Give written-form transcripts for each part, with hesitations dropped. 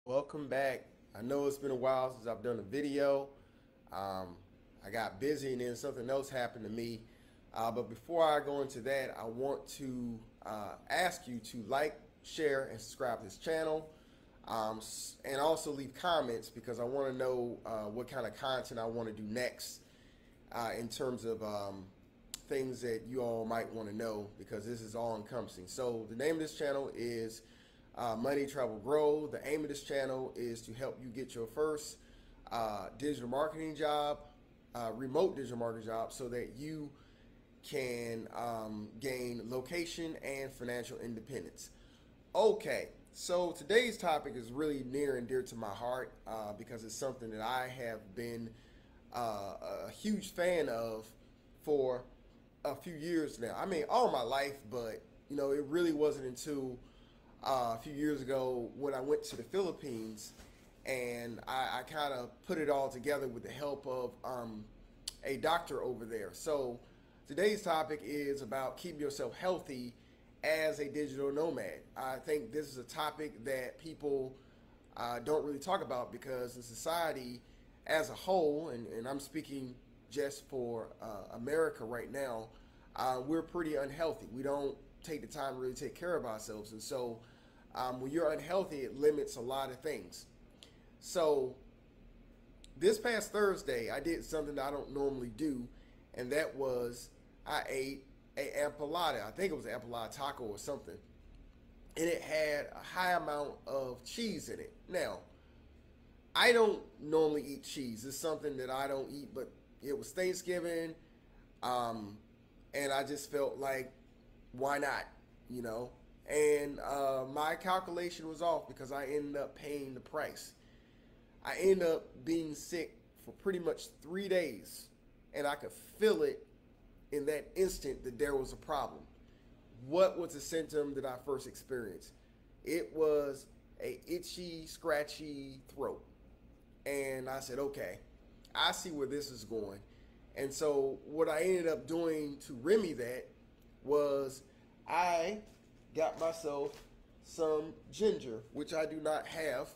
Welcome back. I know it's been a while since I've done a video. I got busy and then something else happened to me. But before I go into that, I want to ask you to like, share, and subscribe to this channel. And also leave comments because I want to know what kind of content I want to do next in terms of things that you all might want to know, because this is all encompassing. So the name of this channel is Money Travel Grow. The aim of this channel is to help you get your first digital marketing job, remote digital marketing job, so that you can gain location and financial independence. Okay, so today's topic is really near and dear to my heart because it's something that I have been a huge fan of for a few years now. I mean, all my life, but it really wasn't until a few years ago when I went to the Philippines, and I kind of put it all together with the help of a doctor over there. So today's topic is about keeping yourself healthy as a digital nomad. I think this is a topic that people don't really talk about because in society as a whole, and I'm speaking just for America right now, we're pretty unhealthy. We don't take the time to really take care of ourselves. And so when you're unhealthy, it limits a lot of things. So this past Thursday, I did something that I don't normally do, and that was I ate a empalada. I think it was an empalada taco or something. And it had a high amount of cheese in it. Now, I don't normally eat cheese. It's something that I don't eat, but it was Thanksgiving, and I just felt like, why not, And my calculation was off because I ended up paying the price. I ended up being sick for pretty much 3 days, and I could feel it in that instant that there was a problem. What was the symptom that I first experienced? It was a itchy, scratchy throat. And I said, okay, I see where this is going. And so what I ended up doing to remedy that was I got myself some ginger, which I do not have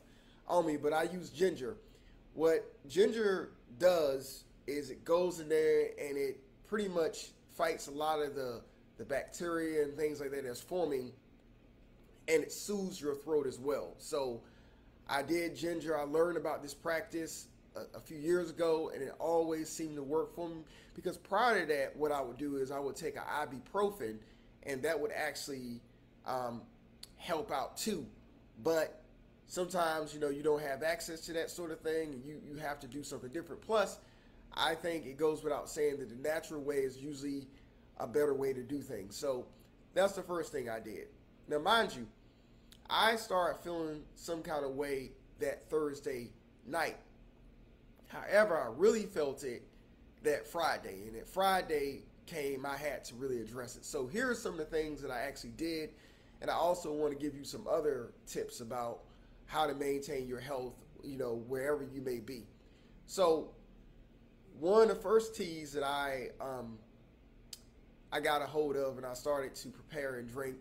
on me, but I use ginger. What ginger does is it goes in there and it pretty much fights a lot of the bacteria and things like that that's forming, and it soothes your throat as well. So I did ginger. I learned about this practice a few years ago, and it always seemed to work for me because prior to that, what I would do is I would take an ibuprofen, and that would actually help out too. But sometimes, you don't have access to that sort of thing, and you have to do something different. Plus, I think it goes without saying that the natural way is usually a better way to do things. So that's the first thing I did. Now, mind you, I started feeling some kind of way that Thursday night. However, I really felt it that Friday, and that Friday came, I had to really address it. So here are some of the things that I actually did, and I also want to give you some other tips about how to maintain your health, wherever you may be. So one of the first teas that I got a hold of and I started to prepare and drink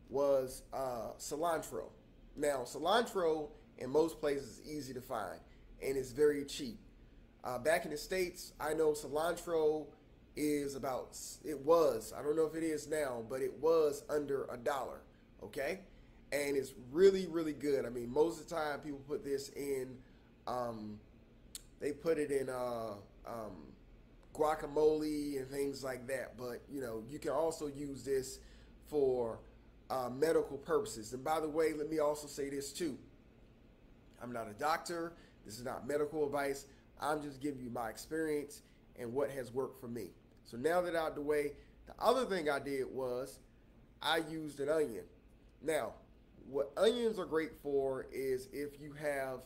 was cilantro. Now, cilantro in most places is easy to find, and it's very cheap. Back in the States, I know cilantro is it was, I don't know if it is now, but it was under $1, okay? And it's really, really good. I mean, most of the time people put this in, they put it in guacamole and things like that. But, you can also use this for medical purposes. And by the way, let me also say this too. I'm not a doctor. This is not medical advice. I'm just giving you my experience and what has worked for me. So now that out of the way, the other thing I did was I used an onion. Now, what onions are great for is if you have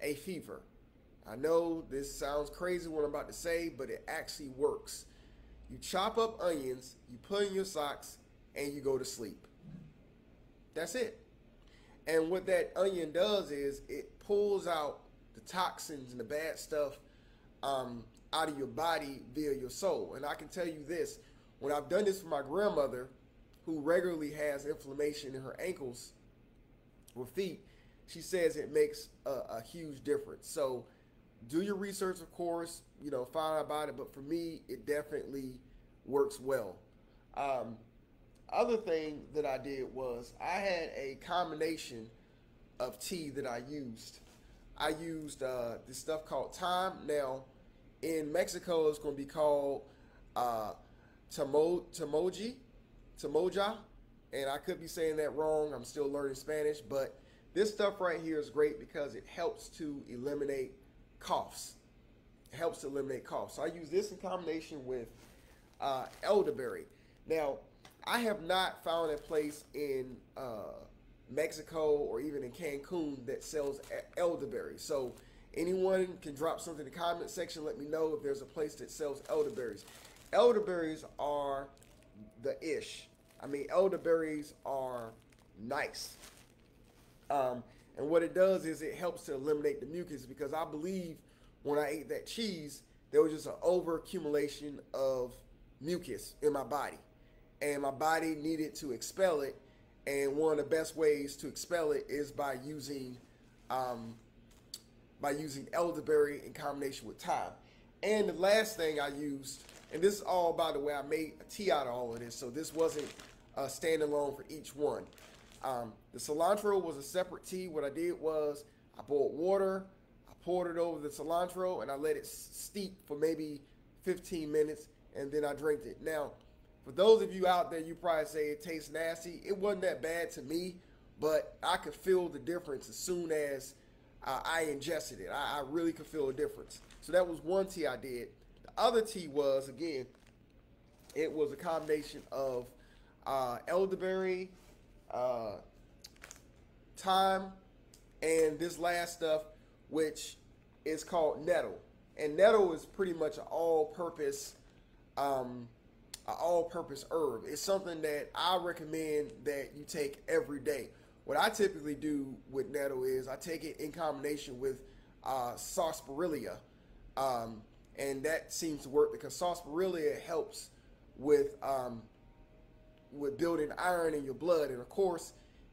a fever. I know this sounds crazy what I'm about to say, but it actually works. You chop up onions, you put in your socks, and you go to sleep. That's it. And what that onion does is it pulls out the toxins and the bad stuff out of your body via your soul. And I can tell you this, when I've done this for my grandmother, who regularly has inflammation in her ankles or feet, she says it makes a huge difference. So do your research, of course, you know, find out about it. But for me, it definitely works well. Um, Other thing that I did was I had a combination of tea that I used. I used this stuff called thyme. Now, in Mexico, it's going to be called uh, tamoja, and I could be saying that wrong. I'm still learning Spanish, but this stuff right here is great because it helps to eliminate coughs. It helps to eliminate coughs. So I use this in combination with elderberry. Now, I have not found a place in Mexico or even in Cancun that sells elderberry. So anyone can drop something in the comment section. Let me know if there's a place that sells elderberries. Elderberries are the ish. I mean, elderberries are nice. And what it does is it helps to eliminate the mucus, because I believe when I ate that cheese, there was just an over accumulation of mucus in my body, and my body needed to expel it. And one of the best ways to expel it is by using elderberry in combination with thyme. And the last thing I used, and this is all, by the way, I made a tea out of all of this, so this wasn't standalone for each one. The cilantro was a separate tea. What I did was I boiled water, I poured it over the cilantro, and I let it steep for maybe 15 minutes, and then I drank it. Now, for those of you out there, you probably say it tastes nasty. It wasn't that bad to me, but I could feel the difference as soon as I ingested it. I really could feel a difference. So that was one tea I did. The other tea was, again, it was a combination of elderberry, thyme, and this last stuff, which is called nettle. And nettle is pretty much an all-purpose herb. It's something that I recommend that you take every day. What I typically do with nettle is I take it in combination with sarsaparilla, and that seems to work because sarsaparilla helps with building iron in your blood. And of course,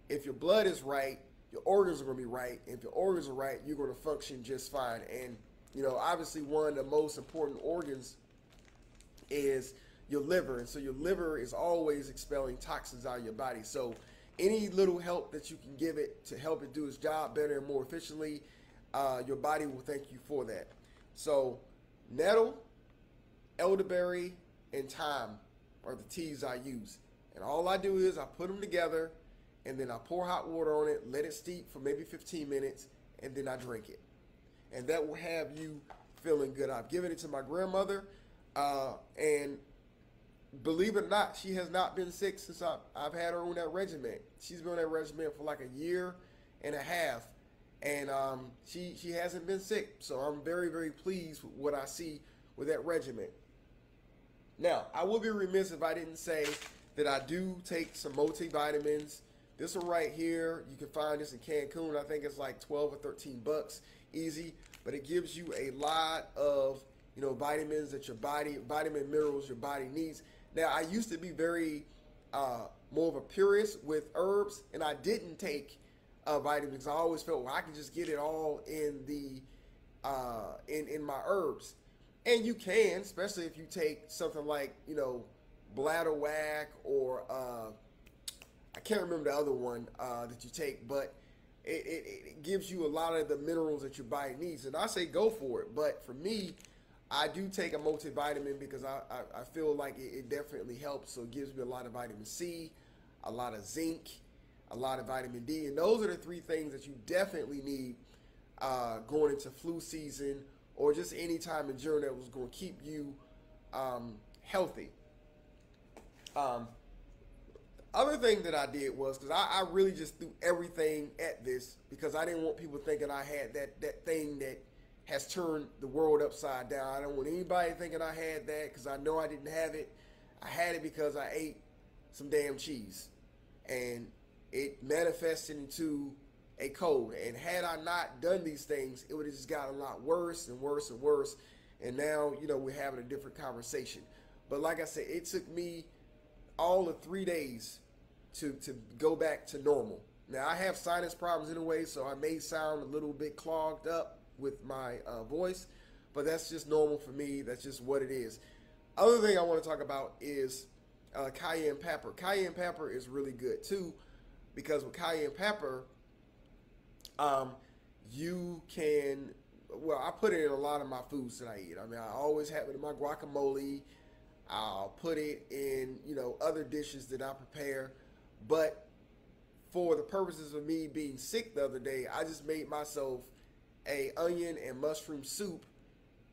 if your blood is right, your organs are going to be right. If your organs are right, you're going to function just fine. And you know, obviously, one of the most important organs is your liver, and so your liver is always expelling toxins out of your body. So any little help that you can give it to help it do its job better and more efficiently, your body will thank you for that. So nettle, elderberry, and thyme are the teas I use. And all I do is I put them together, and then I pour hot water on it, let it steep for maybe 15 minutes, and then I drink it. And that will have you feeling good. I've given it to my grandmother, and believe it or not, she has not been sick since I've had her on that regimen. She's been on that regimen for like a year and a half, and she hasn't been sick. So I'm very, very pleased with what I see with that regimen. Now, I would be remiss if I didn't say that I do take some multivitamins. This one right here, you can find this in Cancun. I think it's like 12 or 13 bucks, easy, but it gives you a lot of, you know, vitamins that your body, vitamin minerals your body needs. Now, I used to be very more of a purist with herbs, and I didn't take vitamins. I always felt, well, I can just get it all in the in my herbs. And you can, especially if you take something like, you know, bladderwhack or I can't remember the other one that you take, but it gives you a lot of the minerals that your body needs. And I say go for it. But for me, I do take a multivitamin because I feel like it definitely helps. So it gives me a lot of vitamin C, a lot of zinc, a lot of vitamin D. And those are the three things that you definitely need going into flu season or just any time in general that was going to keep you healthy. Other thing that I did was, because I really just threw everything at this because I didn't want people thinking I had that thing that has turned the world upside down. I don't want anybody thinking I had that because I know I didn't have it. I had it because I ate some damn cheese, and it manifested into a cold. And had I not done these things, it would have just gotten a lot worse and worse and worse. And now, you know, we're having a different conversation. But like I said, it took me all of 3 days to go back to normal. Now, I have sinus problems anyway, so I may sound a little bit clogged up with my voice, but that's just normal for me. That's just what it is. Other thing I want to talk about is cayenne pepper. Cayenne pepper is really good too, because with cayenne pepper, you can, well, I put it in a lot of my foods that I eat. I mean, I always have it in my guacamole. I'll put it in, other dishes that I prepare. But for the purposes of me being sick the other day, I just made myself a onion and mushroom soup,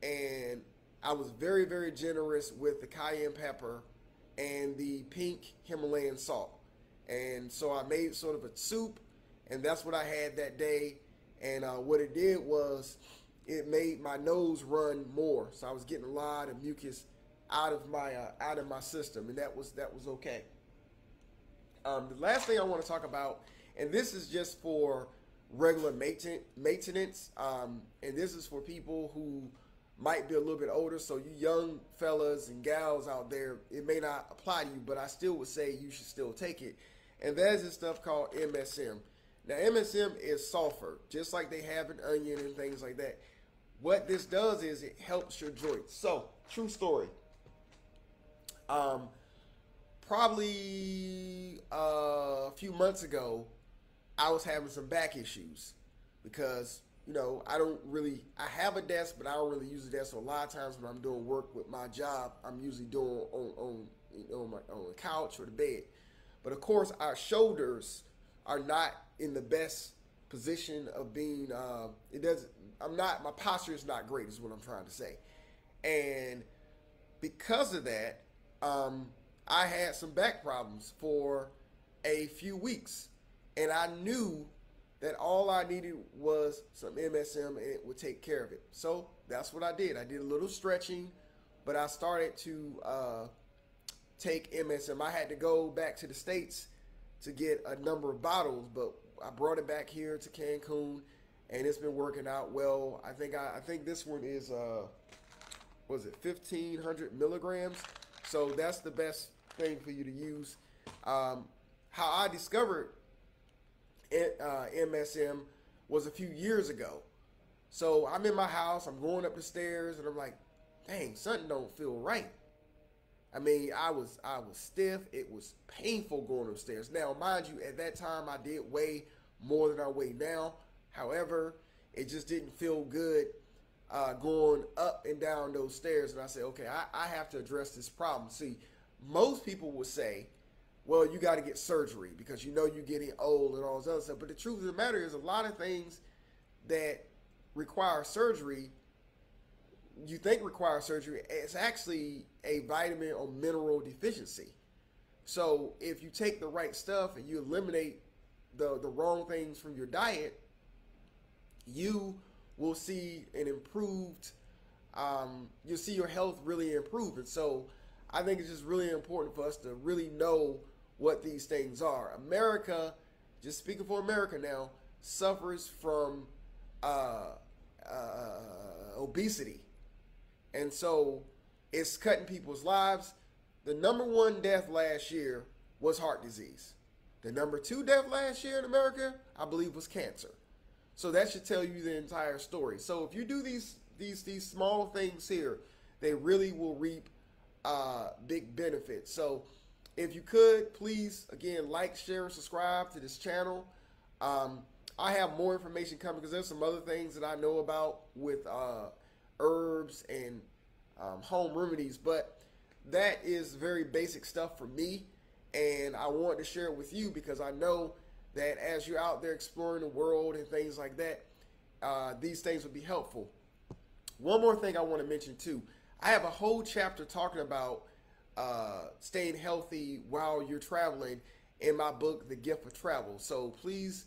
and I was very, very generous with the cayenne pepper and the pink Himalayan salt. And so I made sort of a soup, and that's what I had that day. And what it did was it made my nose run more, so I was getting a lot of mucus out of my system, and that was okay. The last thing I want to talk about, and this is just for regular maintenance, and this is for people who might be a little bit older. So you young fellas and gals out there, it may not apply to you, but I still would say you should still take it. And that is this stuff called MSM. Now, MSM is sulfur, just like they have in onion and things like that. What this does is it helps your joints. So, true story. Probably a few months ago, I was having some back issues because, I have a desk, but I don't really use a desk. So a lot of times when I'm doing work with my job, I'm usually doing on the couch or the bed. But of course, our shoulders are not in the best position of being. My posture is not great, is what I'm trying to say. And because of that, I had some back problems for a few weeks, and I knew that all I needed was some MSM and it would take care of it. So that's what I did. I did a little stretching, but I started to take MSM. I had to go back to the States to get a number of bottles, but I brought it back here to Cancun, and it's been working out well. I think this one is 1,500 milligrams. So that's the best thing for you to use. How I discovered MSM was a few years ago. So I'm in my house, I'm going up the stairs, and I'm like, dang, something don't feel right. I mean, I was stiff. It was painful going upstairs. Now, mind you, at that time, I did weigh more than I weigh now. However, it just didn't feel good going up and down those stairs. And I said, okay, I have to address this problem. See, most people would say, well, you got to get surgery because you're getting old and all this other stuff. But the truth of the matter is a lot of things that require surgery, you think require surgery, it's actually a vitamin or mineral deficiency. So if you take the right stuff and you eliminate the wrong things from your diet, you will see an improved, you'll see your health really improve. And so I think it's just really important for us to really know what these things are. America, just speaking for America now, suffers from obesity. And so it's cutting people's lives. The number one death last year was heart disease. The number two death last year in America, I believe, was cancer. So that should tell you the entire story. So if you do these small things here, they really will reap big benefits. So if you could, please, again, like, share, and subscribe to this channel. I have more information coming because there's some other things that I know about with herbs and home remedies, but that is very basic stuff for me, and I wanted to share it with you because I know that as you're out there exploring the world and things like that, these things would be helpful. One more thing I want to mention too. I have a whole chapter talking about staying healthy while you're traveling in my book, The Gift of Travel. So please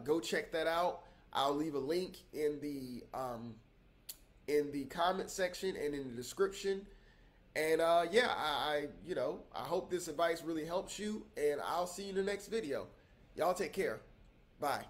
go check that out. I'll leave a link in the comment section and in the description. And yeah, I hope this advice really helps you, and I'll see you in the next video. Y'all take care. Bye.